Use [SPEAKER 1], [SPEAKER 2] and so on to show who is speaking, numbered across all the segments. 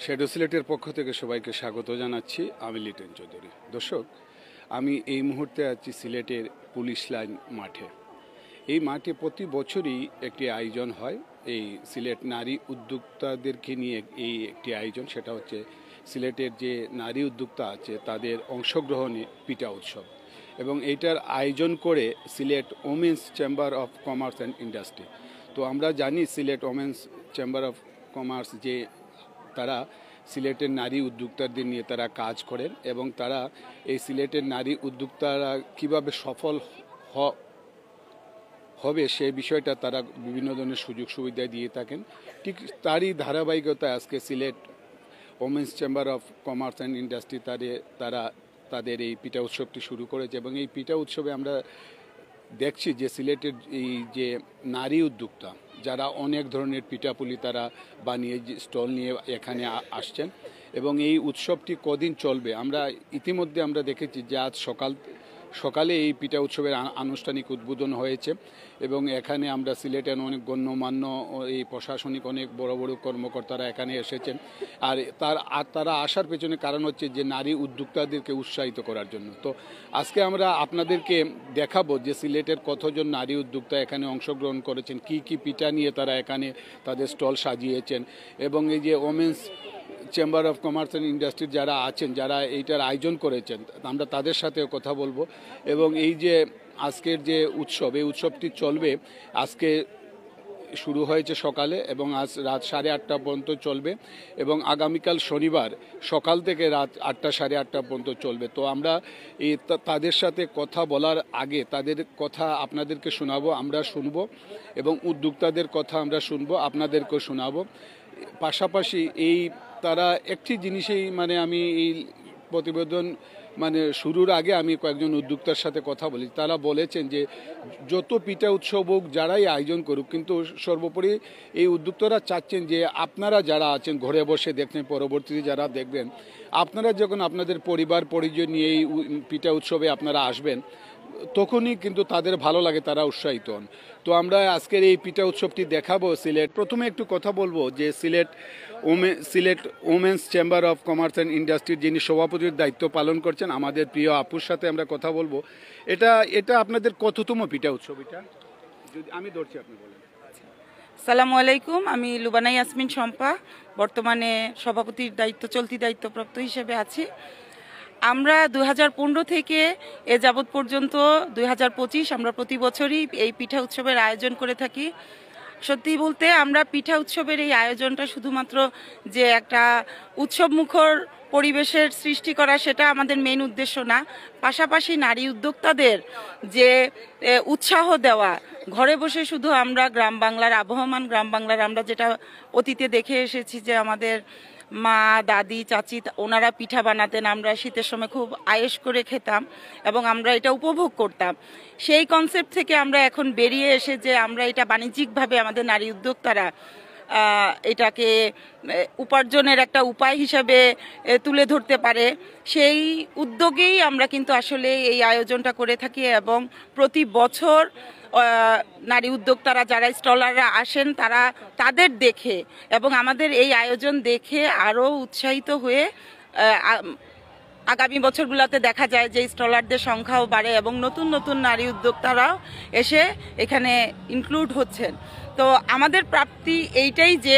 [SPEAKER 1] Shadow সিলেটের পক্ষ থেকে সবাইকে স্বাগত জানাচ্ছি। আমি লিটন চৌধুরী। দর্শক, আমি এই মুহূর্তে আছি সিলেটের পুলিশ লাইন মাঠে। এই মাঠে প্রতি বছরই একটি আয়োজন হয়, এই সিলেট নারী উদ্যোক্তাদেরকে নিয়ে এই একটি আয়োজন। সেটা হচ্ছে সিলেটের যে নারী উদ্যোক্তা আছে তাদের অংশগ্রহণে পিঠা উৎসব, এবং এইটার আয়োজন করে Sylhet women's chamber of commerce and industry. তো আমরা জানি Sylhet women's chamber of commerce যে তারা সিলেটের নারী উদ্যোক্তাদের নিয়ে তারা কাজ করেন, এবং তারা এই সিলেটের নারী উদ্যোক্তারা কিভাবে সফল হবে সেই বিষয়টা তারা বিভিন্ন ধরনের সুযোগ সুবিধা দিয়ে থাকেন। ঠিক তারই ধারাবাহিকতায় আজকে Sylhet women's chamber of commerce and industry তারা তাদের এই পিঠা উৎসবটি শুরু করেছে। এবং এই পিঠা উৎসবে আমরা দেখছি যে সিলেটের এই যে নারী উদ্যোক্তা যারা অনেক ধরনের পিঠাপুলি তারা বানিয়ে স্টল নিয়ে এখানে আসছেন, এবং এই উৎসবটি কদিন চলবে আমরা ইতিমধ্যে আমরা দেখেছি যে আজ সকালে এই পিঠা উৎসবের আনুষ্ঠানিক উদ্বোধন হয়েছে, এবং এখানে আমরা সিলেটের অনেক গণ্যমান্য এই প্রশাসনিক অনেক বড় বড় কর্মকর্তারা এখানে এসেছেন। আর তারা আসার পেছনে কারণ হচ্ছে যে নারী উদ্যোক্তাদেরকে উৎসাহিত করার জন্য। তো আজকে আমরা আপনাদেরকে দেখাবো যে সিলেটের কতজন নারী উদ্যোক্তা এখানে অংশগ্রহণ করেছেন, কি কি পিঠা নিয়ে তারা এখানে তাদের স্টল সাজিয়েছেন, এবং এই যে women's chamber of commerce and ইন্ডাস্ট্রির যারা আছেন, যারা এইটার আয়োজন করেছেন, আমরা তাদের সাথেও কথা বলবো। এবং এই যে আজকের যে উৎসব, এই উৎসবটি চলবে, আজকে শুরু হয়েছে সকালে এবং আজ রাত 8:30 পর্যন্ত চলবে, এবং আগামীকাল শনিবার সকাল থেকে রাত 8টা 8:30 পর্যন্ত চলবে। তো আমরা এই তাদের সাথে কথা বলার আগে তাদের কথা আপনাদেরকে শোনাবো, আমরা শুনবো, এবং উদ্যোক্তাদের কথা আমরা শুনবো, আপনাদেরকেও শোনাবো। পাশাপাশি এই তারা একটি জিনিসেই আমি এই প্রতিবেদন শুরুর আগে আমি কয়েকজন উদ্যোক্তার সাথে কথা বলি। তারা বলেছেন যে যত পিঠা উৎসব হোক, যারাই আয়োজন করুক, কিন্তু সর্বোপরি এই উদ্যোক্তারা চাচ্ছেন যে আপনারা যারা আছেন ঘরে বসে দেখছেন, পরবর্তীতে যারা দেখবেন, আপনারা যখন আপনাদের পরিবার পরিজন নিয়ে এই পিঠা উৎসবে আপনারা আসবেন, তখনই কিন্তু তাদের ভালো লাগে, তারা উৎসাহিত হন। তো আমরা আজকের এই পিঠা উৎসবটি দেখাবো সিলেট। প্রথমে একটু কথা বলবো যে Sylhet women's chamber of commerce and ইন্ডাস্ট্রির যিনি সভাপতির দায়িত্ব পালন করছেন, আমাদের প্রিয় আপুর সাথে আমরা কথা বলবো। এটা আপনাদের কততম পিঠা উৎসব? এটা যদি আমি ধরছি, আপনি বলেন।
[SPEAKER 2] আসসালামু আলাইকুম, আমি লুবানা ইয়াসমিন শম্পা, বর্তমানে সভাপতির চলতি দায়িত্বপ্রাপ্ত হিসেবে আছি। আমরা 2015 থেকে এ যাবৎ পর্যন্ত 2025 আমরা প্রতি বছরই এই পিঠা উৎসবের আয়োজন করে থাকি। সত্যি বলতে আমরা পিঠা উৎসবের এই আয়োজনটা শুধুমাত্র যে একটা উৎসবমুখর পরিবেশের সৃষ্টি করা, সেটা আমাদের মেইন উদ্দেশ্য না। পাশাপাশি নারী উদ্যোক্তাদের যে উৎসাহ দেওয়া, ঘরে বসে শুধু আমরা আবহমান গ্রাম বাংলার আমরা যেটা অতীতে দেখে এসেছি যে আমাদের মা, দাদি, চাচি ওনারা পিঠা বানাতেন, আমরা শীতের সময় খুব আয়েশ করে খেতাম এবং আমরা এটা উপভোগ করতাম। সেই কনসেপ্ট থেকে আমরা এখন বেরিয়ে এসে যে আমরা এটা বাণিজ্যিকভাবে আমাদের নারী উদ্যোক্তারা এটাকে উপার্জনের একটা উপায় হিসাবে তুলে ধরতে পারে, সেই উদ্যোগেই আমরা কিন্তু আসলে এই আয়োজনটা করে থাকি। এবং প্রতি বছর নারী উদ্যোক্তারা যারা স্টলাররা আসেন, তাদের দেখে এবং আমাদের এই আয়োজন দেখে আরও উৎসাহিত হয়ে আগামী বছরগুলোতে দেখা যায় যে স্টলারদের সংখ্যাও বাড়ে এবং নতুন নতুন নারী উদ্যোক্তারাও এসে এখানে ইনক্লুড হচ্ছেন। তো আমাদের প্রাপ্তি এইটাই যে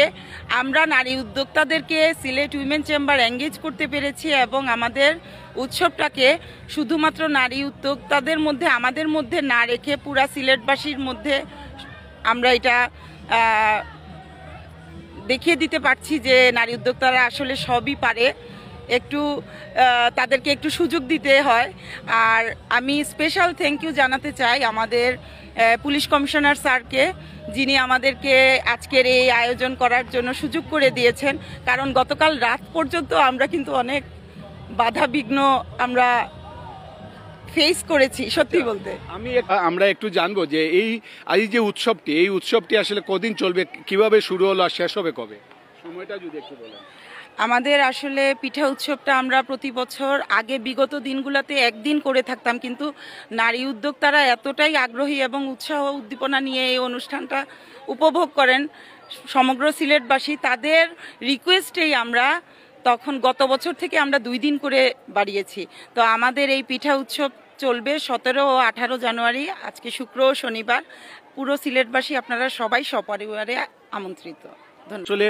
[SPEAKER 2] আমরা নারী উদ্যোক্তাদেরকে সিলেট উইমেন চেম্বার এঙ্গেজ করতে পেরেছি, এবং আমাদের উৎসবটাকে শুধুমাত্র নারী উদ্যোক্তাদের মধ্যে, আমাদের মধ্যে না রেখে পুরা সিলেটবাসীর মধ্যে আমরা এটা দেখিয়ে দিতে পারছি যে নারী উদ্যোক্তারা আসলে সবই পারে, একটু তাদেরকে একটু সুযোগ দিতে হয়। আর আমি স্পেশাল থ্যাংক ইউ জানাতে চাই আমাদের পুলিশ কমিশনার স্যারকে, যিনি আমাদেরকে আজকের এই আয়োজন করার জন্য সুযোগ করে দিয়েছেন। কারণ গতকাল রাত পর্যন্ত আমরা কিন্তু অনেক বাধা বিঘ্ন আমরা ফেস করেছি সত্যি বলতে।
[SPEAKER 1] আমরা একটু জানবো যে এই যে উৎসবটি আসলে কদিন চলবে, কিভাবে শুরু হলো আর শেষ হবে কবে, সময়টা যদি একটু বলেন।
[SPEAKER 2] আমাদের আসলে পিঠা উৎসবটা আমরা প্রতি বছর আগে বিগত দিনগুলোতে একদিন করে থাকতাম, কিন্তু নারী উদ্যোক্তারা এতটাই আগ্রহী এবং উৎসাহ উদ্দীপনা নিয়ে এই অনুষ্ঠানটা উপভোগ করেন সমগ্র সিলেটবাসী, তাদের রিকোয়েস্টেই আমরা তখন গত বছর থেকে আমরা 2 দিন করে বাড়িয়েছি। তো আমাদের এই পিঠা উৎসব চলবে 17 ও 18 জানুয়ারি, আজকে শুক্র ও শনিবার। পুরো সিলেটবাসী আপনারা সবাই সপরিবারে আমন্ত্রিত। ধন্যবাদ।
[SPEAKER 1] আসলে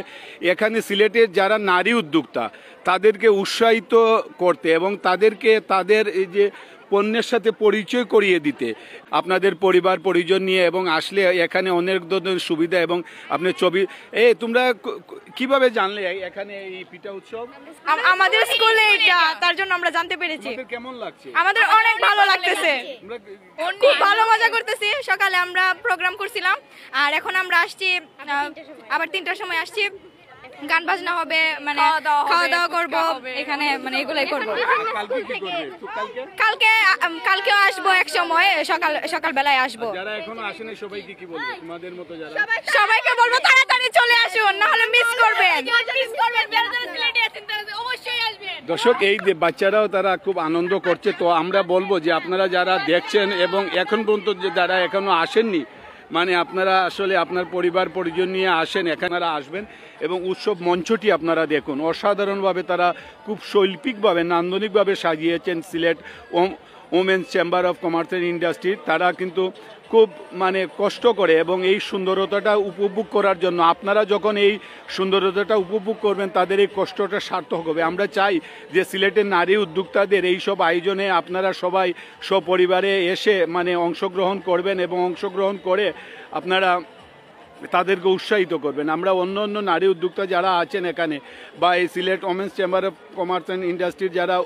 [SPEAKER 1] এখানে সিলেটের যারা নারী উদ্যোক্তা তাদেরকে উৎসাহিত করতে এবং তাদেরকে তাদের এই যে পণ্যের সাথে পরিচয় করিয়ে দিতে আপনাদের পরিবার পরিজন নিয়ে এবং আসলে এখানে অনেক ধরনের সুবিধা এবং আপনি ছবি তোমরা কিভাবে জানলে এখানে এই পিঠা উৎসব?
[SPEAKER 3] আমাদের স্কুলে এটা, তার জন্য আমরা জানতে পেরেছি।
[SPEAKER 1] তোমাদের কেমন লাগছে?
[SPEAKER 3] আমাদের অনেক ভালো লাগতেছে, খুব ভালো মজা করতেছি। সকালে আমরা প্রোগ্রাম করছিলাম আর এখন আমরা আসছি, আবার 3টার সময় আসছি। গান বাজনা হবে, মানে খাওয়া দাওয়া করবো এখানে, মানে এগুলাই করবো। কালকেও আসবো এক সময়, সকাল বেলায় আসবো।
[SPEAKER 1] যারা এখনো আসেনি সবাইকে কি বলবো? তোমাদের মতো যারা,
[SPEAKER 3] সবাইকে বলবো তাড়াতাড়ি চলে আসুন, না হলে মিস করবেন।
[SPEAKER 1] দর্শক এই যে বাচ্চারাও তারা খুব আনন্দ করছে। তো আমরা বলবো যে আপনারা যারা দেখছেন এবং এখন পর্যন্ত যে যারা এখনো আসেননি, মানে আপনারা আসলে আপনার পরিবার পরিজন নিয়ে আসেন, এখানে আসবেন এবং উৎসব মঞ্চটি আপনারা দেখুন। অসাধারণভাবে তারা খুব শৈল্পিকভাবে নান্দনিকভাবে সাজিয়েছেন Sylhet women's chamber of commerce and industry. তারা কিন্তু খুব মানে কষ্ট করে এবং এই সুন্দরতাটা উপভোগ করার জন্য আপনারা যখন এই সুন্দরতাটা উপভোগ করবেন তাদের এই কষ্টটা সার্থক হবে। আমরা চাই যে সিলেটের নারী উদ্যোক্তাদের এই সব আয়োজনে আপনারা সবাই সপরিবারে এসে মানে অংশগ্রহণ করবেন এবং অংশগ্রহণ করে আপনারা তাদেরকে উৎসাহিত করবেন। আমরা অন্য অন্য নারী উদ্যোক্তা যারা আছেন এখানে বা এই Sylhet women's chamber of commerce and ইন্ডাস্ট্রির যারা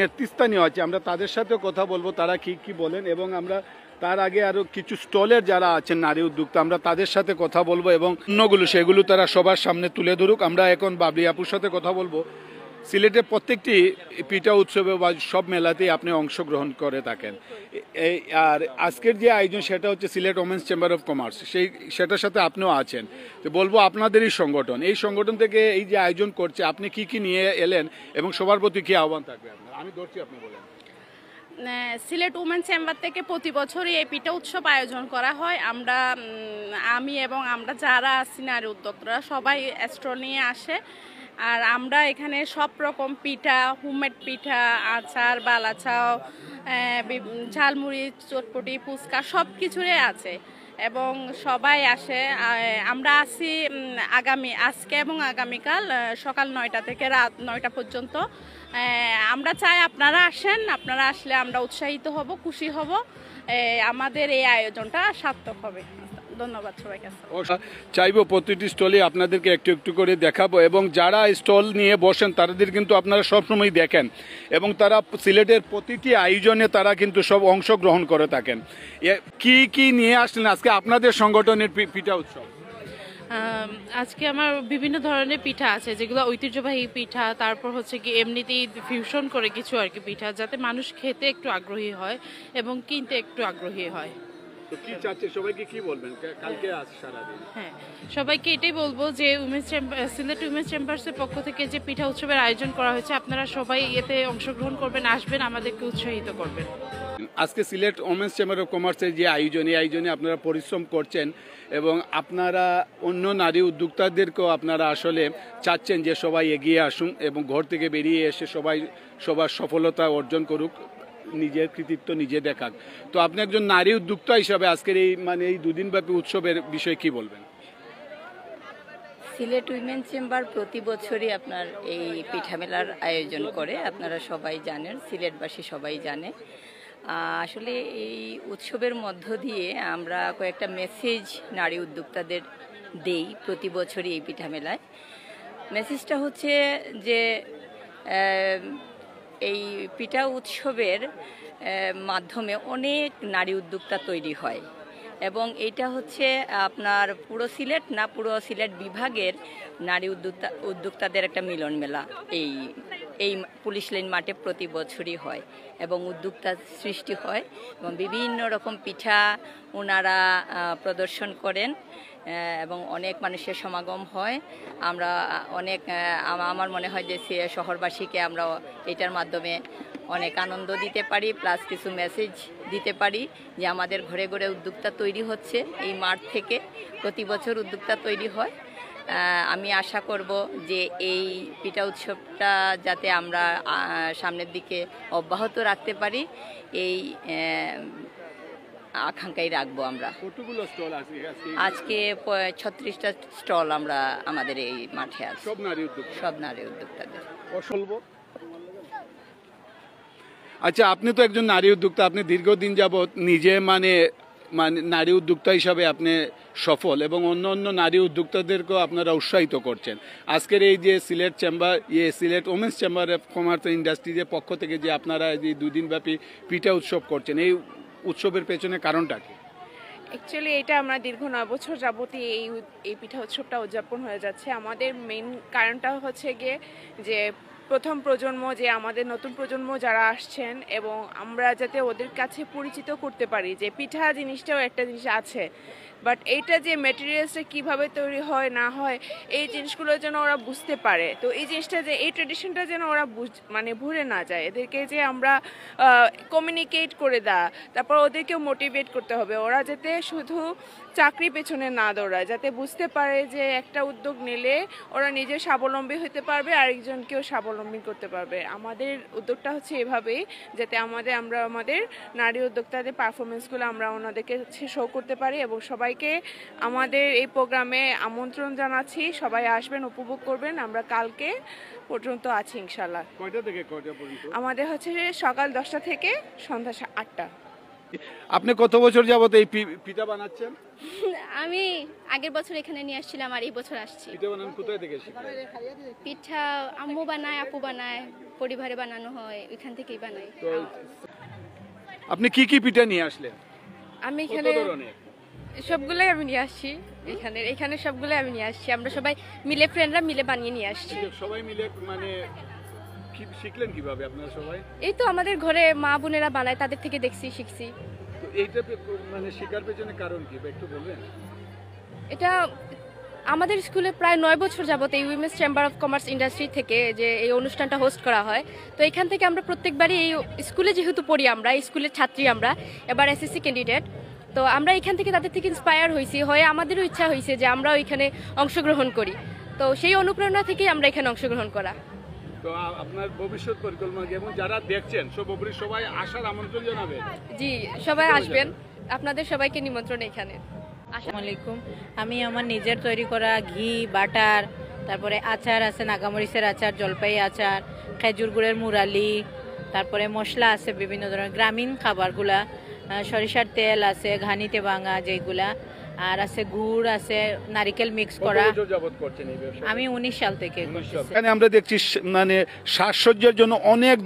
[SPEAKER 1] নেতৃস্থানীয় আছে আমরা তাদের সাথে কথা বলবো তারা কি বলেন, এবং আমরা তার আগে আরও কিছু স্টলের যারা আছেন নারী উদ্যোক্তা আমরা তাদের সাথে কথা বলবো এবং অন্যগুলো সেগুলো তারা সবার সামনে তুলে ধরুক। আমরা এখন বাবলি আপুর সাথে কথা বলবো। সিলেটের প্রত্যেকটি পিঠা উৎসবে বা সব মেলাতেই আপনি অংশগ্রহণ করে থাকেন, আর আজকের যে আয়োজন সেটা হচ্ছে Sylhet women's chamber of commerce, সেটার সাথে আপনিও আছেন। তো বলবো আপনাদেরই সংগঠন, এই সংগঠন থেকে এই যে আয়োজন করছে আপনি কি নিয়ে এলেন এবং সবার প্রতি কি আহ্বান থাকবে আপনার? আমি ধরছি, আপনি বলেন।
[SPEAKER 4] সিলেট উমেন চেম্বার থেকে প্রতি বছরই এই পিঠা উৎসব আয়োজন করা হয়। আমি এবং আমরা যারা আছি নারী উদ্যোক্তারা সবাই স্টল নিয়ে আসে, আর আমরা এখানে সব রকম পিঠা, হোমমেড পিঠা, আচার, বালাচাও, ঝালমুড়ি, চটপটি, ফুচকা সব কিছুরই আছে এবং সবাই আসে। আমরা আছি আজকে এবং আগামীকাল সকাল 9টা থেকে রাত 9টা পর্যন্ত। আমরা চাই আপনারা আসেন, আপনারা আসলে আমরা উৎসাহিত হব, খুশি হব, আমাদের এই আয়োজনটা সার্থক হবে। ধন্যবাদ সবাইকে।
[SPEAKER 1] চাইবো প্রতিটি স্টলে আপনাদেরকে একটু একটু করে দেখাবো এবং যারা স্টল নিয়ে বসেন তাদের কিন্তু আপনারা সবসময় দেখেন এবং তারা সিলেটের প্রতিটি আয়োজনে তারা কিন্তু সব অংশগ্রহণ করে থাকেন। কি নিয়ে আসলেন আজকে আপনাদের সংগঠনের পিঠা উৎসব?
[SPEAKER 5] আজকে আমার বিভিন্ন ধরনের পিঠা আছে যেগুলো ঐতিহ্যবাহী পিঠা, তারপর হচ্ছে কি এমনিতেই ফিউশন করে কিছু আর কি পিঠা, যাতে মানুষ খেতে একটু আগ্রহী হয় এবং কিনতে একটু আগ্রহী হয়।
[SPEAKER 1] সবাইকে কি বলবেন কালকে সারাদিন?
[SPEAKER 5] হ্যাঁ, সবাইকে এটাই বলবো যে সিলেট উইমেন্স চেম্বার্সের পক্ষ থেকে যে পিঠা উৎসবের আয়োজন করা হয়েছে আপনারা সবাই এতে অংশগ্রহণ করবেন, আসবেন, আমাদেরকে উৎসাহিত করবেন।
[SPEAKER 1] আজকে সিলেট ওমেন্স চেম্বার অফ কমার্সের যে আয়োজন, এই আয়োজনে আপনারা পরিশ্রম করছেন এবং আপনারা অন্য নারী উদ্যোক্তাদেরকেও আপনারা আসলে চাচ্ছেন যে সবাই এগিয়ে আসুন এবং ঘর থেকে বেরিয়ে এসে সবার সফলতা অর্জন করুক, নিজের কৃতিত্ব নিজে দেখাক। তো আপনি একজন নারী উদ্যোক্তা হিসাবে আজকের এই 2 দিনব্যাপী উৎসবের বিষয়ে কি বলবেন?
[SPEAKER 6] সিলেট উইমেন চেম্বার প্রতি বছরই আপনার এই পিঠা মেলার আয়োজন করে, আপনারা সবাই জানেন, সিলেটবাসী সবাই জানে। আসলে এই উৎসবের মধ্য দিয়ে আমরা কয়েকটা মেসেজ নারী উদ্যোক্তাদের দেই প্রতি বছরই এই পিঠা মেলায়। মেসেজটা হচ্ছে যে এই পিঠা উৎসবের মাধ্যমে অনেক নারী উদ্যোক্তা তৈরি হয় এবং এটা হচ্ছে আপনার পুরো সিলেট বিভাগের নারী উদ্যোক্তাদের একটা মিলন মেলা এই পুলিশ লাইন মাঠে প্রতি বছরই হয় এবং উদ্যোক্তা সৃষ্টি হয় এবং বিভিন্ন রকম পিঠা ওনারা প্রদর্শন করেন এবং অনেক মানুষের সমাগম হয়। আমরা অনেক আমার মনে হয় যে শহরবাসীকে আমরা এটার মাধ্যমে অনেক আনন্দ দিতে পারি, প্লাস কিছু মেসেজ দিতে পারি যে আমাদের ঘরে ঘরে উদ্যোক্তা তৈরি হচ্ছে। এই মাঠ থেকে প্রতি বছর উদ্যোক্তা তৈরি হয়। আমি আশা করব যে এই পিঠা উৎসবটা যাতে আমরা সামনের দিকে অব্যাহত রাখতে পারি, এই আকাঙ্ক্ষাই রাখবো আমরা।
[SPEAKER 1] কতগুলো স্টল আছে
[SPEAKER 6] আজকে 36টা স্টল আমরা আমাদের এই মাঠে আছে,
[SPEAKER 1] সব নারী উদ্যোক্তা,
[SPEAKER 6] সব নারী উদ্যোক্তাদের।
[SPEAKER 1] আচ্ছা, আপনি তো একজন নারী উদ্যোক্তা, আপনি দীর্ঘদিন যাবৎ নিজে মানে নারী উদ্যোক্তা হিসাবে আপনি সফল এবং অন্য অন্য নারী উদ্যোক্তাদেরকেও আপনারা উৎসাহিত করছেন। আজকের এই যে Sylhet women's chamber of commerce and ইন্ডাস্ট্রিজের পক্ষ থেকে যে আপনারা যে 2 দিনব্যাপী পিঠা উৎসব করছেন, এই উৎসবের পেছনে কারণটা কি?
[SPEAKER 7] অ্যাকচুয়ালি এটা আমরা দীর্ঘ 9 বছর যাবতীয় এই পিঠা উৎসবটা উদযাপন হয়ে যাচ্ছে। আমাদের মেইন কারণটা হচ্ছে গিয়ে যে প্রথম প্রজন্ম, যে আমাদের নতুন প্রজন্ম যারা আসছেন, এবং আমরা যাতে ওদের কাছে পরিচিত করতে পারি যে পিঠা জিনিসটাও একটা জিনিস আছে, বাট এইটা যে ম্যাটেরিয়ালসটা কিভাবে তৈরি হয় না হয় এই জিনিসগুলো যেন ওরা বুঝতে পারে। তো এই জিনিসটা যে এই ট্রেডিশনটা যেন ওরা মানে ভুলে না যায়, এদেরকে যে আমরা কমিউনিকেট করে দেওয়া, তারপর ওদেরকেও মোটিভেট করতে হবে ওরা যাতে শুধু চাকরি পেছনে না দৌড়ায়, যাতে বুঝতে পারে যে একটা উদ্যোগ নিলে ওরা নিজে স্বাবলম্বী হতে পারবে, আরেকজনকেও স্বাবলম্বী করতে পারবে। আমাদের উদ্যোগটা হচ্ছে এভাবেই, যাতে আমরা আমাদের নারী উদ্যোক্তাদের পারফরমেন্সগুলো আমরা ওনাদেরকে শো করতে পারি, এবং সবাইকে আমাদের এই প্রোগ্রামে আমন্ত্রণ জানাচ্ছি। সবাই আসবেন, উপভোগ করবেন। আমরা কালকে পর্যন্ত আছি ইনশাল্লাহ।
[SPEAKER 1] কয়টা থেকে কয়টা পর্যন্ত?
[SPEAKER 7] আমাদের হচ্ছে সকাল 10টা থেকে সন্ধ্যা 8টা।
[SPEAKER 1] আপনি কত বছর যাবত এই পিঠা বানাচ্ছেন?
[SPEAKER 3] আমি আগের বছর এখানে নিয়ে আসছিলাম, আর এই বছর আসছি।
[SPEAKER 1] পিঠা বানান কোথায় থেকে শিখলেন?
[SPEAKER 3] পিঠা আম্মু বানায়, আপু বানায়, পরিবারে বানানো হয়, ওইখান থেকেই বানাই।
[SPEAKER 1] তো আপনি কি কি পিঠা নিয়ে আসলেন?
[SPEAKER 3] আমি
[SPEAKER 1] কত
[SPEAKER 3] এখানে
[SPEAKER 1] ধরনের?
[SPEAKER 3] সবগুলোই আমি নিয়ে আসছি। এখানে সবগুলোই আমি নিয়ে আসছি। আমরা সবাই মিলে, ফ্রেন্ডরা মিলে বানিয়ে নিয়ে আসছি।
[SPEAKER 1] সবাই মিলে মানে শিখলেন কিভাবে আপনারা সবাই?
[SPEAKER 3] এই তো আমাদের ঘরে মা বোনেরা বানায়, তাদের থেকে দেখছি, শিখছি।
[SPEAKER 1] তো এইটা মানে শেখার পেছনে কারণ কি একটু বলবেন?
[SPEAKER 3] এটা আমাদের স্কুলে প্রায় 9 বছর যাবত এই women's chamber of commerce industry থেকে যে এই অনুষ্ঠানটা হোস্ট করা হয়, তো এখান থেকে আমরা প্রত্যেকবারই এই স্কুলে যেহেতু পড়ি, আমরা এই স্কুলের ছাত্রী, আমরা এবার এসএসসি ক্যান্ডিডেট, তো আমরা এখান থেকে তাদের থেকে ইন্সপায়ার হয়েছি, হয়ে আমাদেরও ইচ্ছা হয়েছে যে আমরাও এখানে অংশগ্রহণ করি। তো সেই অনুপ্রেরণা থেকেই আমরা এখানে অংশগ্রহণ করা।
[SPEAKER 1] তো আপনার ভবিষ্যৎ পরিকল্পনা এবং যারা দেখছেন সবাই আসার আমন্ত্রণ জানাবেন।
[SPEAKER 3] জি, সবাই আসবেন, আপনাদের সবাইকে নিমন্ত্রণ এখানে।
[SPEAKER 8] আসসালামু আলাইকুম। আমি আমার নিজের তৈরি করা ঘি, বাটার, তারপরে আচার আছে, নাগামরিচের আচার, জলপাই আচার, খেজুর গুড়ের মুরালি, তারপরে মশলা আছে বিভিন্ন ধরনের গ্রামীণ খাবারগুলা, সরিষার তেল আছে, ঘানিতে ভাঙা যেগুলা, আর আছে গুড় আছে, নারিকেল মিক্স করা। আমি 19 সাল থেকে করতেছি।
[SPEAKER 1] এখানে আমরা দেখছি মানে সাজসজ্জার জন্য অনেক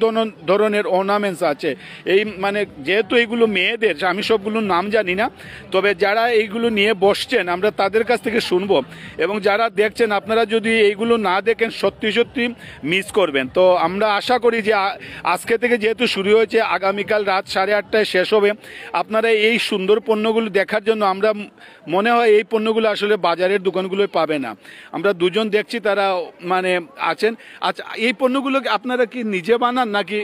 [SPEAKER 1] ধরনের অর্নামেন্টস আছে। এই মানে যেহেতু এইগুলো মেয়েদের, আমি সবগুলোর নাম জানি না, তবে যারা এইগুলো নিয়ে বসছেন আমরা তাদের কাছ থেকে শুনবো, এবং যারা দেখছেন আপনারা যদি এইগুলো না দেখেন সত্যি সত্যি মিস করবেন। তো আমরা আশা করি যে আজকে থেকে যেহেতু শুরু হয়েছে, আগামীকাল রাত 8:30টায় শেষ হবে। আপনারা এই সুন্দর পণ্যগুলো দেখার জন্য, আমরা মনে হয় এই পণ্যগুলো আসলে বাজারের দোকানগুলোয় পাবে না। আমরা দুজন দেখছি তারা মানে আছেন। আচ্ছা, এই পণ্যগুলো আপনারা কি নিজে বানান নাকি?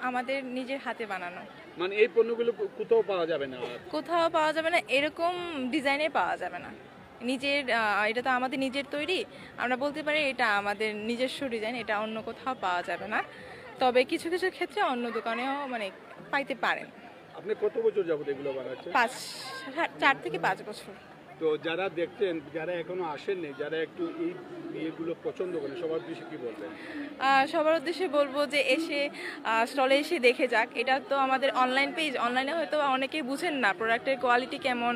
[SPEAKER 9] আমাদের নিজের হাতে বানানো।
[SPEAKER 1] মানে এই পণ্যগুলো কোথাও পাওয়া যাবে না?
[SPEAKER 9] কোথাও পাওয়া যাবে না, এরকম ডিজাইনে পাওয়া যাবে না। এটা তো আমাদের নিজের তৈরি, আমরা বলতে পারি এটা আমাদের নিজস্ব ডিজাইন, এটা অন্য কোথাও পাওয়া যাবে না। তবে কিছু কিছু ক্ষেত্রে অন্য দোকানেও মানে পাইতে পারেন।
[SPEAKER 1] আপনি কত বছর যাবত এগুলো বানাচ্ছেন?
[SPEAKER 9] 4 থেকে 5 বছর।
[SPEAKER 1] তো যারা দেখতেন, যারা এখনো আসেননি, যারা একটু এই বিয়েগুলো পছন্দ করেন, সবার উদ্দেশ্যে কি বলবেন?
[SPEAKER 9] সবার উদ্দেশ্যে বলবো যে স্টলে এসে দেখে যাক। এটা তো আমাদের অনলাইন পেজ, অনলাইনে হয়তো অনেকেই বুঝেন না প্রোডাক্টের কোয়ালিটি কেমন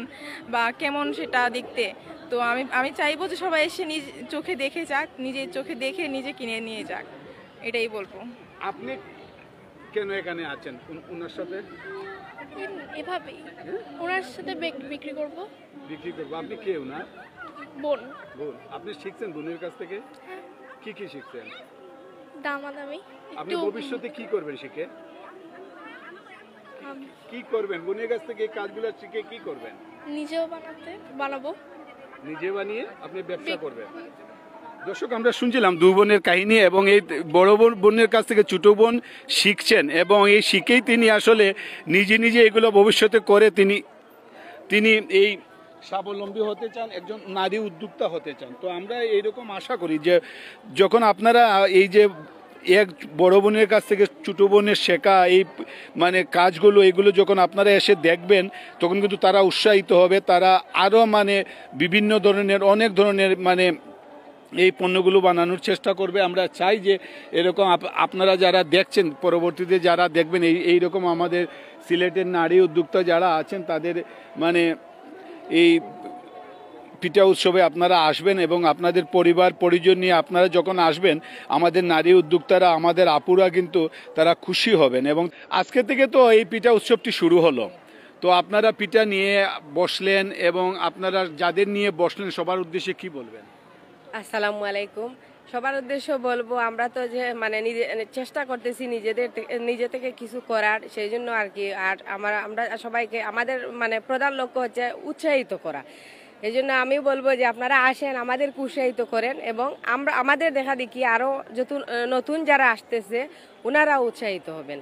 [SPEAKER 9] বা কেমন সেটা দেখতে। তো আমি চাইবো যে সবাই এসে নিজ চোখে দেখে যাক, নিজের চোখে দেখে নিজে কিনে নিয়ে যাক, এটাই বলবো।
[SPEAKER 1] আপনি কেন এখানে আছেন ওনার সাথে?
[SPEAKER 3] এভাবেই ওনার সাথে বিক্রি করব।
[SPEAKER 1] আপনি কে ওনার?
[SPEAKER 3] বোন।
[SPEAKER 1] আপনি শিখছেন বোনের কাছ থেকে? কি কি শিখছেন?
[SPEAKER 3] দামাদামি।
[SPEAKER 1] আপনি ভবিষ্যতে কি করবেন শিখে? কি করবেন বোনের কাছ থেকে? এই কাজগুলো শিখে কি করবেন?
[SPEAKER 3] নিজেও বানাবো।
[SPEAKER 1] নিজে বানিয়ে আপনি ব্যবসা করবেন। দর্শক, আমরা শুনছিলাম দুই বোনের কাহিনী এবং এই বড় বোনের কাছ থেকে ছোট বোন শিখছেন এবং এই শিখেই তিনি আসলে নিজে নিজে এগুলো ভবিষ্যতে করে তিনি এই স্বাবলম্বী হতে চান, একজন নারী উদ্যোক্তা হতে চান। তো আমরা এইরকম আশা করি যে যখন আপনারা এই যে এক বড় বোনের কাছ থেকে ছোটো বোনের শেখা এই মানে কাজগুলো এগুলো যখন আপনারা এসে দেখবেন তখন কিন্তু তারা উৎসাহিত হবে, তারা আরও মানে বিভিন্ন ধরনের অনেক ধরনের মানে এই পণ্যগুলো বানানোর চেষ্টা করবে। আমরা চাই যে এরকম আপনারা যারা দেখছেন পরবর্তীতে যারা দেখবেন এইরকম আমাদের সিলেটের নারী উদ্যোক্তা যারা আছেন তাদের মানে এই পিঠা উৎসবে আপনারা আসবেন এবং আপনাদের পরিবার পরিজন নিয়ে আপনারা যখন আসবেন আমাদের নারী উদ্যোক্তারা আমাদের আপুরা কিন্তু তারা খুশি হবেন। এবং আজকে থেকে তো এই পিঠা উৎসবটি শুরু হলো, তো আপনারা পিঠা নিয়ে বসলেন এবং আপনারা যাদের নিয়ে বসলেন সবার উদ্দেশ্যে কি বলবেন?
[SPEAKER 10] আসসালামু আলাইকুম। সবার উদ্দেশ্য বলবো আমরা তো যে মানে চেষ্টা করতেছি নিজে থেকে কিছু করার, সেই জন্য আর কি। আর আমরা সবাইকে আমাদের মানে প্রধান লক্ষ্য হচ্ছে উৎসাহিত করা। এই জন্য আমি বলবো যে আপনারা আসেন, আমাদেরকে উৎসাহিত করেন এবং আমাদের দেখা দেখি আরও নতুন যারা আসতেছে ওনারা উৎসাহিত হবেন।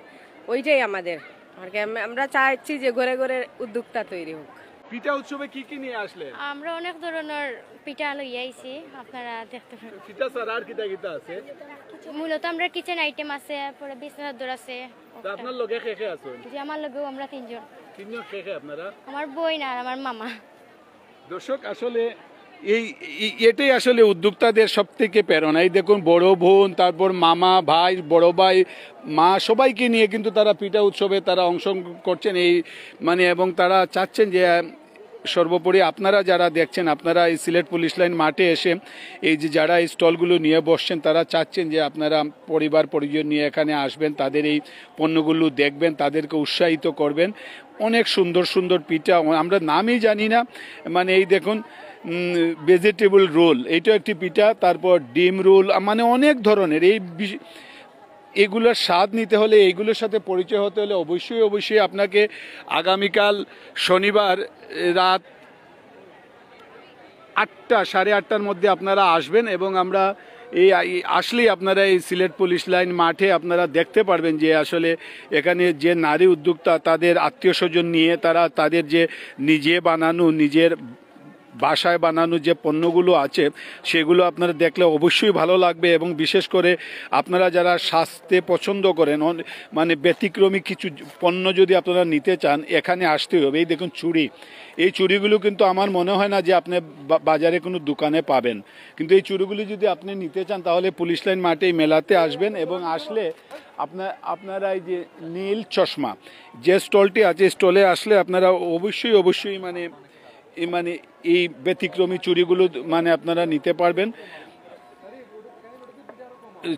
[SPEAKER 10] ওইটাই আমাদের আর কি। আমরা চাইছি যে ঘরে ঘরে উদ্যোক্তা তৈরি হোক।
[SPEAKER 1] পিঠা উৎসবে কি কি নিয়ে আসলে?
[SPEAKER 11] আমরা অনেক ধরনের পিঠা লই আইছি, আপনারা দেখতে পারেন।
[SPEAKER 1] পিঠা ছাড়া আর কিটা কিটা আছে?
[SPEAKER 11] মূলত আমরা কিচেন আইটেম আছে, পরে বিছানার দর আছে।
[SPEAKER 1] তো আপনার লগে কে কে আছে?
[SPEAKER 11] জি, আমার লগেও আমরা তিনজন।
[SPEAKER 1] কে কে আপনারা?
[SPEAKER 11] আমার বোন আর আমার মামা।
[SPEAKER 1] দর্শক, আসলে এটাই আসলে উদ্যোক্তাদের সব থেকে প্রেরণা। এই দেখুন বড় বোন, তারপর মামা, ভাই, বড় ভাই, মা, সবাইকে নিয়ে কিন্তু তারা পিঠা উৎসবে তারা অংশগ্রহণ করছেন এই মানে এবং তারা চাচ্ছেন যে সর্বোপরি আপনারা যারা দেখছেন আপনারা এই সিলেট পুলিশ লাইন মাঠে এসে এই যে যারা এই স্টলগুলো নিয়ে বসছেন তারা চাচ্ছেন যে আপনারা পরিবার পরিজন নিয়ে এখানে আসবেন, তাদের এই পণ্যগুলো দেখবেন, তাদেরকে উৎসাহিত করবেন। অনেক সুন্দর সুন্দর পিঠা, আমরা নামই জানি না। মানে এই দেখুন ভেজিটেবল রোল, এইটা একটি পিঠা, তারপর ডিম রোল, মানে অনেক ধরনের এগুলোর স্বাদ নিতে হলে এইগুলোর সাথে পরিচয় হতে হলে অবশ্যই আপনাকে আগামীকাল শনিবার রাত 8টা, 8:30টার মধ্যে আপনারা আসবেন এবং আমরা আসলেই আপনারা এই সিলেট পুলিশ লাইন মাঠে আপনারা দেখতে পারবেন যে আসলে এখানে যে নারী উদ্যোক্তা তাদের আত্মীয় স্বজন নিয়ে তারা তাদের যে নিজে বানানো নিজের বাসায় বানানো যে পণ্যগুলো আছে সেগুলো আপনারা দেখলে অবশ্যই ভালো লাগবে। এবং বিশেষ করে আপনারা যারা স্বাস্থ্যে পছন্দ করেন মানে ব্যতিক্রমী কিছু পণ্য যদি আপনারা নিতে চান এখানে আসতে হবে। এই দেখুন চুড়ি, এই চুড়িগুলো কিন্তু আমার মনে হয় না যে আপনি বাজারে কোনো দোকানে পাবেন, কিন্তু এই চুড়িগুলি যদি আপনি নিতে চান তাহলে পুলিশ লাইন মাঠে মেলাতে আসবেন এবং আসলে আপনারা এই যে নীল চশমা যে স্টলটি আছে স্টলে আসলে আপনারা অবশ্যই মানে এই ব্যতিক্রমী চুড়িগুলো মানে আপনারা নিতে পারবেন।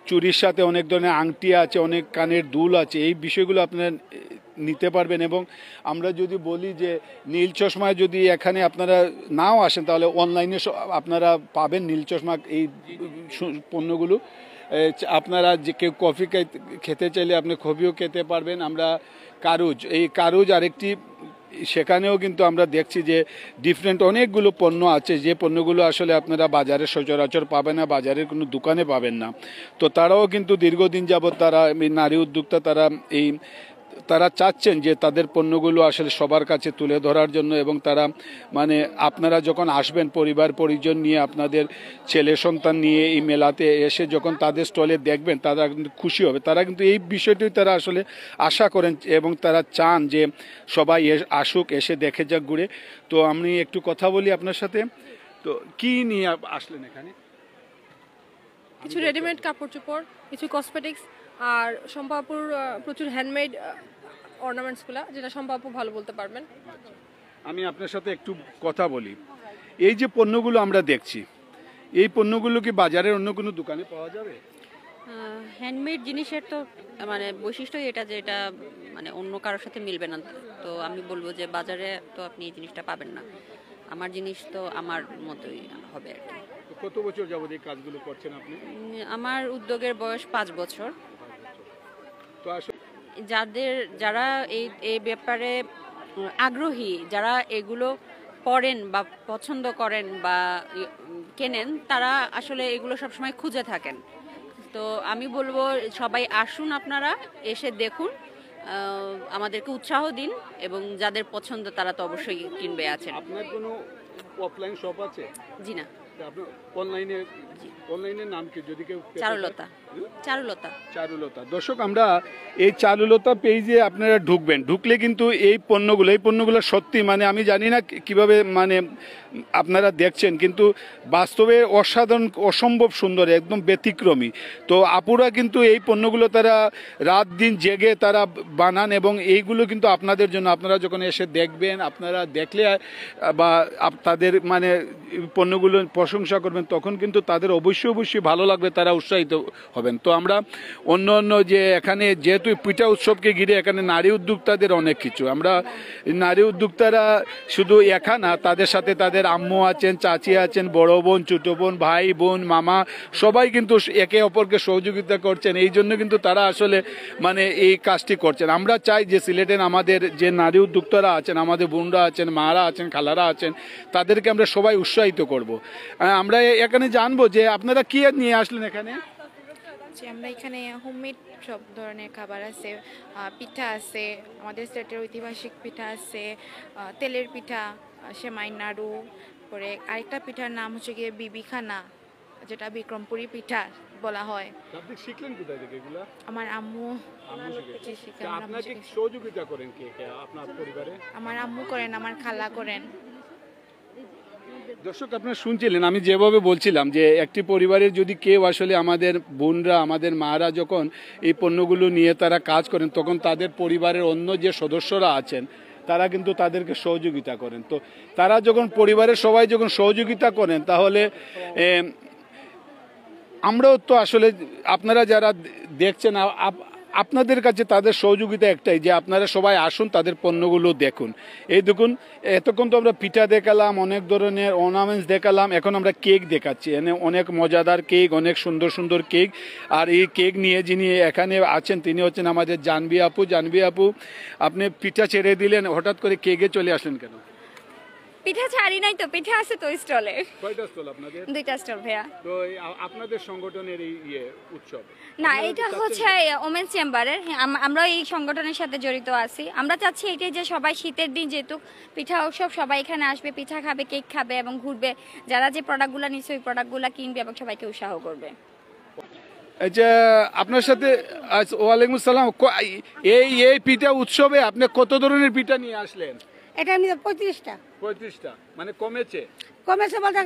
[SPEAKER 1] চুড়ির সাথে অনেক ধরনের আংটি আছে, অনেক কানের দুল আছে, এই বিষয়গুলো আপনারা নিতে পারবেন। এবং আমরা যদি বলি যে নীল চশমায় যদি এখানে আপনারা নাও আসেন তাহলে অনলাইনে আপনারা পাবেন নীল চশমা এই পণ্যগুলো। আপনারা যে কেউ কফি খেতে চাইলে আপনি কফিও খেতে পারবেন। আমরা কারুজ আরেকটি, সেখানেও কিন্তু আমরা দেখছি যে ডিফারেন্ট অনেকগুলো পণ্য আছে যে পণ্যগুলো আসলে আপনারা বাজারে সচরাচর পাবেন না, বাজারের কোনো দোকানে পাবেন না। তো তারাও কিন্তু দীর্ঘদিন যাবৎ তারা নারী উদ্যোক্তা তারা চাচ্ছেন যে তাদের পণ্যগুলো আসলে সবার কাছে তুলে ধরার জন্য এবং তারা মানে আপনারা যখন আসবেন পরিবার পরিজন নিয়ে আপনাদের ছেলে সন্তান নিয়ে এই মেলাতে এসে যখন তাদের স্টলে দেখবেন তারা কিন্তু খুশি হবে। তারা কিন্তু এই বিষয়টি তারা আসলে আশা করেন এবং তারা চান যে সবাই আসুক, এসে দেখে যাক ঘুরে। তো আমি একটু কথা বলি আপনার সাথে। তো কি নিয়ে আসলেন এখানে?
[SPEAKER 12] কিছু রেডিমেড কাপড় চোপড়, কিছু কসমেটিক্স আর সম্পাপুর প্রচুর হ্যান্ডমেড অর্নামেন্টসগুলো, যেটা সম্পাপু ভালো বলতে পারবেন।
[SPEAKER 1] আমি আপনার সাথে একটু কথা বলি। এই যে পণ্যগুলো আমরা দেখছি এই পণ্যগুলো কি বাজারের অন্য কোনো দোকানে পাওয়া যাবে?
[SPEAKER 13] হ্যান্ডমেড জিনিসের তো মানে বৈশিষ্ট্য এটা যে এটা মানে অন্য কারোর সাথে মিলবে না। তো আমি বলবো যে বাজারে তো আপনি এই জিনিসটা পাবেন না। আমার জিনিস তো আমার মতোই হবে আর কি।
[SPEAKER 1] কত বছর যাবত এই কাজগুলো করছেন আপনি?
[SPEAKER 13] আমার উদ্যোগের বয়স 5 বছর।
[SPEAKER 1] তো আসলে
[SPEAKER 13] যারা এই ব্যাপারে আগ্রহী, যারা এগুলো পরেন বা পছন্দ করেন বা কেনেন, তারা আসলে এগুলো সবসময় খুঁজে থাকেন। তো আমি বলবো সবাই আসুন, আপনারা এসে দেখুন, আমাদেরকে উৎসাহ দিন, এবং যাদের পছন্দ তারা তো অবশ্যই কিনবে আছেন।
[SPEAKER 1] আপনার কোনো অফলাইন শপ আছে?
[SPEAKER 13] জি না।
[SPEAKER 1] আপনার অনলাইনের নাম কি, যদি কেউ? চারুলতা। দর্শক, আমরা এই চারুলতা পেজে আপনারা ঢুকলে কিন্তু এই পণ্যগুলো সত্যি, মানে আমি জানি না কিভাবে মানে আপনারা দেখছেন, কিন্তু বাস্তবে অসাধারণ, অসম্ভব সুন্দর, একদম ব্যতিক্রমী। তো আপুরা কিন্তু এই পণ্যগুলো তারা রাত দিন জেগে তারা বানান, এবং এইগুলো কিন্তু আপনাদের জন্য, আপনারা যখন এসে দেখবেন, আপনারা দেখলে বা তাদের মানে পণ্যগুলো প্রশংসা করবেন, তখন কিন্তু তাদের অবশ্যই ভালো লাগবে, তারা উৎসাহিত হবেন। তো আমরা অন্য যে এখানে যেহেতু পিঠা উৎসবকে ঘিরে এখানে নারী উদ্যোক্তাদের অনেক কিছু, আমরা নারী উদ্যোক্তারা শুধু একা না, তাদের সাথে তাদের আম্মু আছেন, চাচি আছেন, বড় বোন, ছোট বোন, ভাই বোন, মামা, সবাই কিন্তু একে অপরকে সহযোগিতা করছেন। এই জন্য কিন্তু তারা আসলে মানে এই কাজটি করছেন। আমরা চাই যে সিলেটের আমাদের যে নারী উদ্যোক্তারা আছেন, আমাদের বোনরা আছেন, মারা আছেন, খালারা আছেন, তাদেরকে আমরা সবাই উৎসাহিত করব। আমরা এখানে জানবো যে আপনারা কি নিয়ে আসলেন এখানে?
[SPEAKER 3] আমরা এখানে হোমমেড সব ধরনের খাবার আছে, পিঠা আছে, আমাদের সিলেটের ঐতিহাসিক পিঠা আছে, তেলের পিঠা, সেমাই নাড়ু, পরে আরেকটা পিঠার নাম হচ্ছে গিয়ে বিবিখানা, যেটা বিক্রমপুরি পিঠা বলা হয়।
[SPEAKER 1] আপনি শিখলেন কোথায় থেকে এগুলা?
[SPEAKER 3] আমার আম্মু
[SPEAKER 1] আপনাকে সহযোগিতা করেন কে আপনার পরিবারে?
[SPEAKER 3] আমার আম্মু করেন, আমার খালা করেন।
[SPEAKER 1] দর্শক, আপনারা শুনছিলেন আমি যেভাবে বলছিলাম যে একটি পরিবারের যদি কেউ আসলে, আমাদের বোনরা, আমাদের মারা যখন এই পণ্যগুলো নিয়ে তারা কাজ করেন, তখন তাদের পরিবারের অন্য যে সদস্যরা আছেন তারা কিন্তু তাদেরকে সহযোগিতা করেন। তো তারা যখন পরিবারের সবাই যখন সহযোগিতা করেন, তাহলে আমরাও তো আসলে, আপনারা যারা দেখছেন, আপনাদের কাছে তাদের সহযোগিতা একটাই, যে আপনারা সবাই আসুন, তাদের পণ্যগুলো দেখুন। এই দেখুন, এতক্ষণ তো আমরা পিঠা দেখালাম, অনেক ধরনের অর্নামেন্টস দেখালাম, এখন আমরা কেক দেখাচ্ছি। অনেক মজাদার কেক, অনেক সুন্দর কেক। আর এই কেক নিয়ে যিনি এখানে আছেন, তিনি হচ্ছেন আমাদের জাহ্নবী আপু। জাহ্নবী আপু, আপনি পিঠা ছেড়ে দিলেন, হঠাৎ করে কেকে চলে আসলেন কেন?
[SPEAKER 3] পিঠা ছাড়ি নাই তো, পিঠা আছে তো স্টলে।
[SPEAKER 1] কয়টা স্টল আপনাদের?
[SPEAKER 3] 2টা স্টল ভাইয়া।
[SPEAKER 1] তো আপনাদের সংগঠনের এই উৎসব?
[SPEAKER 3] না, এটা হচ্ছে ওমেন্স চেম্বারের, আমরা এই সংগঠনের সাথে জড়িত আছি। আমরা চাচ্ছি এটাই যে সবাই শীতের দিন যেহেতু পিঠা উৎসব, সবাই এখানে আসবে, পিঠা খাবে, কেক খাবে এবং ঘুরবে, যারা যে প্রোডাক্টগুলো নিচ্ছে ওই প্রোডাক্টগুলো কিনবে এবং সবাইকে উৎসাহ করবে।
[SPEAKER 1] আচ্ছা, আপনার সাথে ওয়ালাইকুম আসসালাম। এই পিঠা উৎসবে আপনি কত ধরনের পিঠা নিয়ে আসলেন?
[SPEAKER 14] এটা আমি 35টা।
[SPEAKER 1] 35টা মানে কমেছে
[SPEAKER 14] বলতে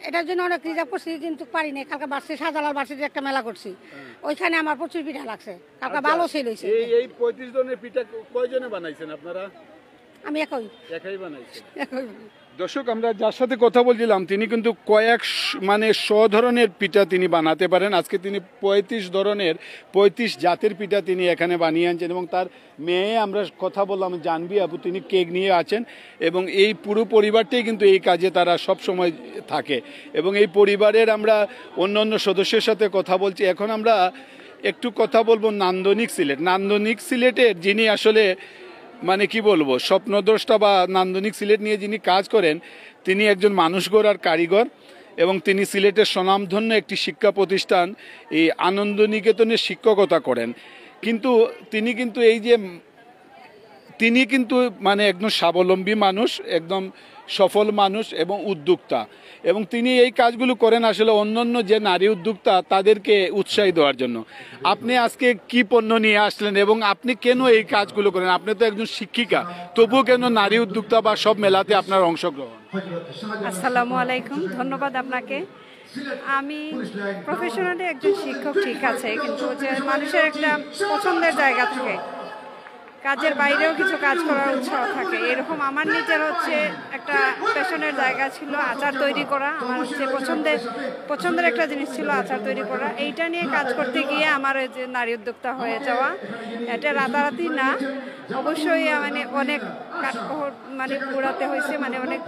[SPEAKER 14] এটার জন্য অনেক রিজার্ভ করছি, কিন্তু পারি না। কালকে বার্ষিক শাহজালাল বার্ষিক একটা মেলা করছি, ওইখানে আমার প্রচুর পিঠা লাগছে। কালকে ভালো সেল হয়েছে।
[SPEAKER 1] এই 35 ধরনের পিঠা কয়জনে বানাইছেন আপনারা?
[SPEAKER 14] আমি
[SPEAKER 1] একাই বানাইছেন। দর্শক, আমরা যার সাথে কথা বলছিলাম, তিনি কিন্তু কয়েক মানে 100 ধরনের পিঠা তিনি বানাতে পারেন। আজকে তিনি 35 জাতের পিঠা তিনি এখানে বানিয়ে আনছেন, এবং তার মেয়ে, আমরা কথা বললাম জাহ্নবী আপু, তিনি কেক নিয়ে আছেন, এবং এই পুরো পরিবারটাই কিন্তু এই কাজে তারা সব সময় থাকে। এবং এই পরিবারের আমরা অন্য সদস্যের সাথে কথা বলছি। এখন আমরা একটু কথা বলবো নান্দনিক সিলেটের যিনি আসলে মানে কি বলবো, স্বপ্নদ্রষ্টা বা নান্দনিক সিলেট নিয়ে যিনি কাজ করেন, তিনি একজন মানুষ গড়ার কারিগর, এবং তিনি সিলেটের স্বনামধন্য একটি শিক্ষা প্রতিষ্ঠান এই আনন্দনিকেতনে শিক্ষকতা করেন। কিন্তু তিনি কিন্তু মানে একদম স্বাবলম্বী মানুষ, একদম সফল মানুষ এবং উদ্যোক্তা, এবং তিনি এই কাজগুলো করেন আসলে অন্যান্য যে নারী উদ্যোক্তা তাদেরকে উৎসাহ দেওয়ার জন্য। আপনি আজকে কি পণ্য নিয়ে আসলেন এবং আপনি কেন এই কাজগুলো করেন? আপনি তো একজন শিক্ষিকা, তবুও কেন নারী উদ্যোক্তা বা সব মেলাতে আপনার অংশগ্রহণ?
[SPEAKER 15] আসসালামু আলাইকুম, ধন্যবাদ আপনাকে। আমি প্রফেশনালি একজন শিক্ষক, ঠিক আছে, কিন্তু যে মানুষের একটা পছন্দের জায়গা থাকে, কাজের বাইরেও কিছু কাজ করার উৎসাহ থাকে। এরকম আমার নিজের হচ্ছে একটা প্যাশনের জায়গা ছিল আচার তৈরি করা। আমার হচ্ছে পছন্দের একটা জিনিস ছিল আচার তৈরি করা। এইটা নিয়ে কাজ করতে গিয়ে আমার যে নারী উদ্যোক্তা হয়ে যাওয়া, এটা রাতারাতি না, অবশ্যই মানে অনেক মানে ঘোরাতে হয়েছে, মানে অনেক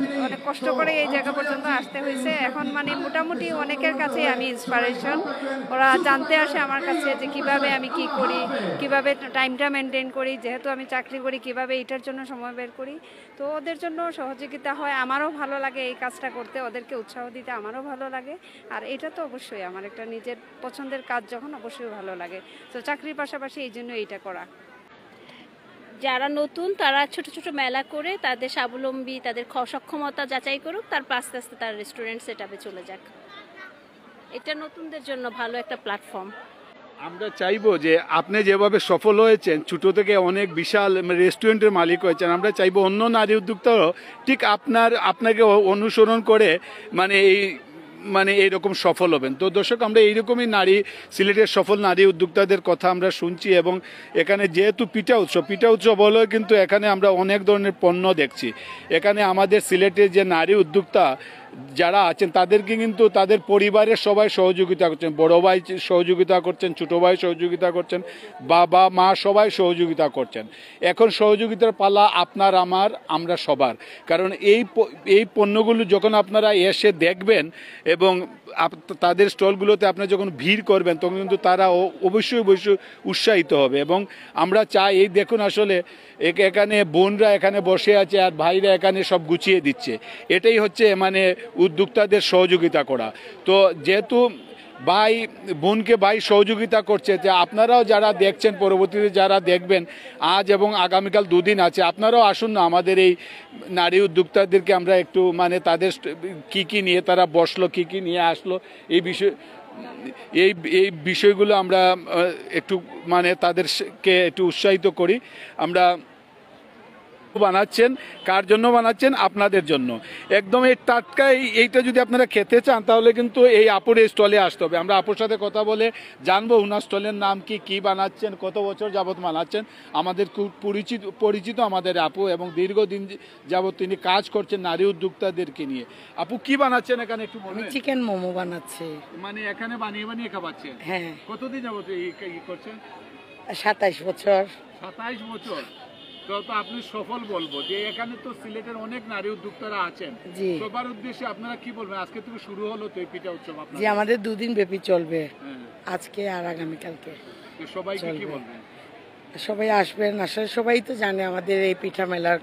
[SPEAKER 15] কষ্ট করে এই জায়গা পর্যন্ত আসতে হয়েছে। এখন মানে মোটামুটি অনেকের কাছেই আমি ইন্সপিরেশন। ওরা জানতে আসে আমার কাছে যে কিভাবে আমি কি করি, কিভাবে টাইমটা মেনটেন করি। যেহেতু যেহেতু আমি চাকরি করি কিভাবে এটার জন্য সময় বের করি, তো ওদের জন্য সহযোগিতা হয়। আমারও ভালো লাগে এই কাজটা করতে, ওদেরকে উৎসাহ দিতে আমারও ভালো লাগে। আর এটা তো অবশ্যই আমার একটা নিজের পছন্দের কাজ, যখন অবশ্যই ভালো লাগে। তো চাকরির পাশাপাশি এই জন্য এইটা করা।
[SPEAKER 16] যারা নতুন তারা ছোট ছোট মেলা করে তাদের স্বাবলম্বী, তাদের সক্ষমতা যাচাই করুক, তারপর আস্তে আস্তে তার রেস্টুরেন্ট সেটআপে চলে যাক। এটা নতুনদের জন্য ভালো একটা প্ল্যাটফর্ম।
[SPEAKER 1] আমরা চাইবো যে আপনি যেভাবে সফল হয়েছেন, ছোটো থেকে অনেক বিশাল রেস্টুরেন্টের মালিক হয়েছেন, আমরা চাইবো অন্য নারী উদ্যোক্তারাও ঠিক আপনাকে অনুসরণ করে এইরকম সফল হবেন। তো দর্শক, আমরা এইরকমই সিলেটের সফল নারী উদ্যোক্তাদের কথা আমরা শুনছি। এবং এখানে যেহেতু পিঠা উৎসব হলেও কিন্তু এখানে আমরা অনেক ধরনের পণ্য দেখছি। এখানে আমাদের সিলেটের যে নারী উদ্যোক্তা যারা আছেন তাদেরকে কিন্তু তাদের পরিবারের সবাই সহযোগিতা করছেন, বড় ভাই সহযোগিতা করছেন, ছোটো ভাই সহযোগিতা করছেন, বাবা মা সবাই সহযোগিতা করছেন। এখন সহযোগিতার পালা আপনার আমরা সবার। কারণ এই পণ্যগুলো যখন আপনারা এসে দেখবেন এবং তাদের স্টলগুলোতে আপনারা যখন ভিড় করবেন, তখন কিন্তু তারা অবশ্যই উৎসাহিত হবে। এবং আমরা চাই, এই দেখুন আসলে এখানে বোনরা এখানে বসে আছে আর ভাইরা এখানে সব গুছিয়ে দিচ্ছে। এটাই হচ্ছে উদ্যোক্তাদের সহযোগিতা করা। তো যেহেতু বোনকে ভাই সহযোগিতা করছে, যে আপনারাও যারা দেখছেন, পরবর্তীতে যারা দেখবেন, আজ এবং আগামীকাল 2 দিন আছে, আপনারাও আসুন না আমাদের এই নারী উদ্যোক্তাদেরকে আমরা একটু তাদের কি নিয়ে তারা বসলো, কি নিয়ে আসলো, এই বিষয়গুলো আমরা একটু তাদেরকে একটু উৎসাহিত করি। আমরা বানাচ্ছেন, কার জন্য বানাচ্ছেন? আপনাদের জন্য। একদম এই টাটকা এইটা যদি আপনারা খেতে চান, তাহলে কিন্তু এই আপুর এই স্টলে আসতে হবে। আমরা আপুর সাথে কথা বলে জানবো উনার স্টলের নাম কি বানাচ্ছেন, কত বছর যাবত বানাচ্ছেন। আমাদের খুব পরিচিত আমাদের আপু, এবং দীর্ঘদিন যাবত তিনি কাজ করছেন নারী উদ্যোক্তাদেরকে নিয়ে। আপু, কি বানাচ্ছেন এখানে একটু বলবেন?
[SPEAKER 17] চিকেন মোমো বানাচ্ছি।
[SPEAKER 1] এখানে বানিয়ে খাওয়াচ্ছেন? হ্যাঁ। কতদিন যাবত এই করছেন?
[SPEAKER 17] 27 বছর।
[SPEAKER 1] 27 বছর। তো আপনি সফল বলবো যে এখানে তো সিলেটের অনেক নারী উদ্যোক্তারা আছেন, সবার উদ্দেশ্যে আপনারা কি বলবেন? আজকে থেকে শুরু হলো তো এই পিঠা উৎসব,
[SPEAKER 17] জি আমাদের 2 দিন ব্যাপী চলবে, আজকে আর আগামীকালকে।
[SPEAKER 1] সবাইকে কি বলবেন?
[SPEAKER 17] সবাই আসবেন। আসলে সবাই তো জানে আমাদের এই পিঠা মেলার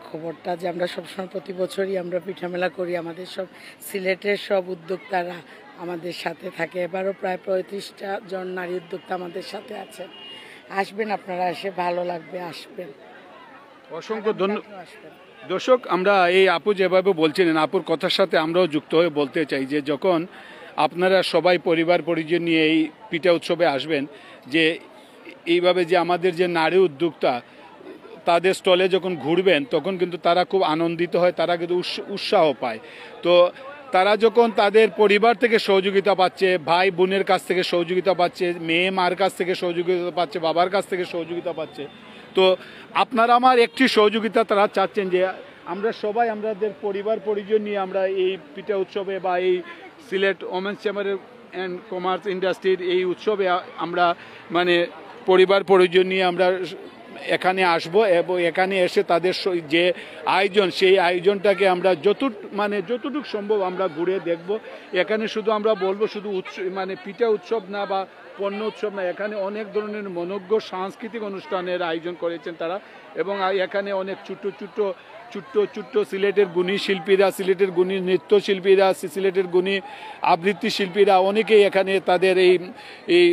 [SPEAKER 17] খবরটা, যে আমরা সবসময় প্রতি বছরই আমরা পিঠা মেলা করি। আমাদের সব সিলেটের সব উদ্যোক্তারা আমাদের সাথে থাকে। এবারও প্রায় 35টা জন নারী উদ্যোক্তা আমাদের সাথে আছেন। আসবেন আপনারা, এসে ভালো লাগবে, আসবেন।
[SPEAKER 1] অসংখ্য ধন্যবাদ। দর্শক, আমরা এই আপু যেভাবে বলছিলেন, আপুর কথার সাথে আমরাও যুক্ত হয়ে বলতে চাই যে যখন আপনারা সবাই পরিবার পরিজন নিয়ে এই পিঠা উৎসবে আসবেন, যে এইভাবে যে আমাদের যে নারী উদ্যোক্তা তাদের স্টলে যখন ঘুরবেন, তখন কিন্তু তারা খুব আনন্দিত হয়, তারা কিন্তু উৎসাহ পায়। তো তারা যখন তাদের পরিবার থেকে সহযোগিতা পাচ্ছে, ভাই বোনের কাছ থেকে সহযোগিতা পাচ্ছে, মেয়ে মার কাছ থেকে সহযোগিতা পাচ্ছে, বাবার কাছ থেকে সহযোগিতা পাচ্ছে, তো আপনারা আমার একটি সহযোগিতা তারা চাচ্ছেন যে আমরা সবাই আমাদের পরিবার পরিজন নিয়ে আমরা এই পিঠা উৎসবে বা এই Sylhet women's chamber and commerce ইন্ডাস্ট্রির এই উৎসবে আমরা পরিবার পরিজন নিয়ে আমরা এখানে আসব এবং এখানে এসে তাদের যে আয়োজন, সেই আয়োজনটাকে আমরা যতটুকু সম্ভব আমরা ঘুরে দেখব। এখানে শুধু আমরা বলবো শুধু পিঠা উৎসব না বা পণ্য উৎসব না, এখানে অনেক ধরনের মনোজ্ঞ সাংস্কৃতিক অনুষ্ঠানের আয়োজন করেছেন তারা। এবং এখানে অনেক ছোট্ট সিলেটের গুণী শিল্পীরা, সিলেটের গুণী নৃত্যশিল্পীরা, সিলেটের গুণী আবৃত্তি শিল্পীরা অনেকেই এখানে তাদের এই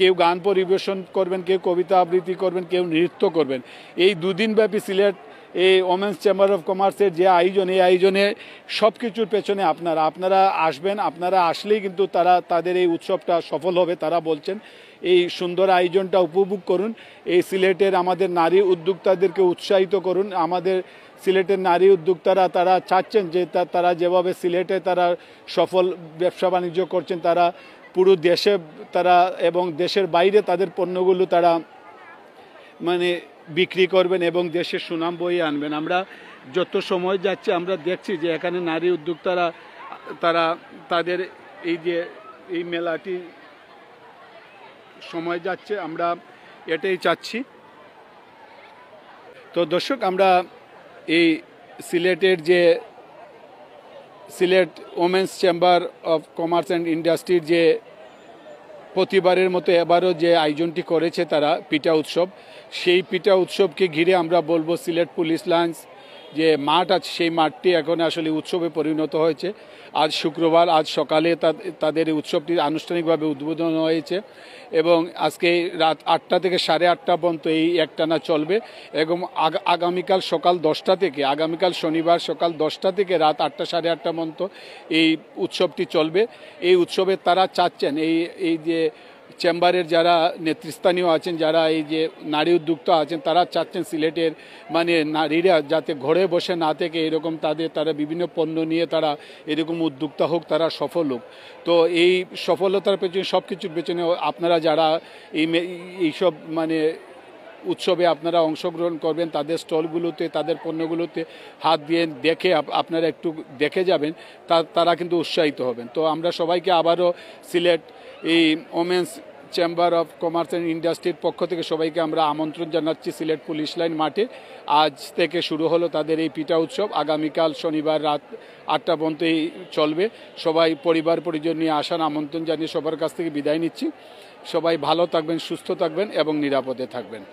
[SPEAKER 1] কেউ গান পরিবেশন করবেন, কেউ কবিতা আবৃত্তি করবেন, কেউ নৃত্য করবেন। এই 2 দিনব্যাপী সিলেট এই ওমেন্স চেম্বার অফ কমার্সের যে আয়োজন, এই আয়োজনে সব কিছুর পেছনে আপনারা আসবেন। আপনারা আসলেই কিন্তু তাদের এই উৎসবটা সফল হবে। তারা বলছেন এই সুন্দর আয়োজনটা উপভোগ করুন, এই সিলেটের আমাদের নারী উদ্যোক্তাদেরকে উৎসাহিত করুন। আমাদের সিলেটের নারী উদ্যোক্তারা তারা চাচ্ছেন যে তারা যেভাবে সিলেটে তারা সফল ব্যবসা বাণিজ্য করছেন, তারা পুরো দেশে তারা এবং দেশের বাইরে তাদের পণ্যগুলো তারা বিক্রি করবেন এবং দেশের সুনাম বয়ে আনবেন। আমরা যত সময় যাচ্ছে আমরা দেখছি যে এখানে নারী উদ্যোক্তারা তাদের এই মেলাটি সময় যাচ্ছে, আমরা এটাই চাচ্ছি। তো দর্শক, আমরা এই সিলেটের যে Sylhet women's chamber of commerce and ইন্ডাস্ট্রির যে প্রতিবারের মতো এবারও যে আয়োজনটি করেছে তারা পিঠা উৎসব, সেই পিঠা উৎসবকে ঘিরে আমরা বলবো সিলেট পুলিশ লাইন্স যে মাঠ আছে সেই মাঠটি এখন আসলে উৎসবে পরিণত হয়েছে। আজ শুক্রবার, আজ সকালে তাদের এই উৎসবটি আনুষ্ঠানিকভাবে উদ্বোধন হয়েছে এবং আজকে রাত 8টা থেকে 8:30 পর্যন্ত এই একটানা চলবে এবং আগামীকাল সকাল 10টা থেকে, আগামীকাল শনিবার সকাল 10টা থেকে রাত 8টা 8:30 পর্যন্ত এই উৎসবটি চলবে। এই উৎসবে তারা চাচ্ছেন এই যে চেম্বারের যারা নেতৃস্থানীয় আছেন, যারা এই যে নারী উদ্যোক্তা আছেন, তারা চাচ্ছেন সিলেটের মানে নারীরা যাতে ঘরে বসে না থেকে এরকম তারা বিভিন্ন পণ্য নিয়ে তারা এরকম উদ্যোক্তা হোক, তারা সফল হোক। তো এই সফলতার পেছনে সব কিছুর পেছনে আপনারা যারা এইসব মানে উৎসবে আপনারা অংশগ্রহণ করবেন, তাদের স্টলগুলোতে, তাদের পণ্যগুলোতে হাত দিয়ে দেখে আপনারা একটু দেখে যাবেন, তারা কিন্তু উৎসাহিত হবেন। তো আমরা সবাইকে আবারও সিলেট এই women's chamber of commerce and ইন্ডাস্ট্রির পক্ষ থেকে সবাইকে আমরা আমন্ত্রণ জানাচ্ছি সিলেট পুলিশ লাইন মাঠে। আজ থেকে শুরু হলো তাদের এই পিঠা উৎসব, আগামীকাল শনিবার রাত 8টা পর্যন্তই চলবে। সবাই পরিবার পরিজন নিয়ে আসার আমন্ত্রণ জানিয়ে সবার কাছ থেকে বিদায় নিচ্ছি। সবাই ভালো থাকবেন, সুস্থ থাকবেন এবং নিরাপদে থাকবেন।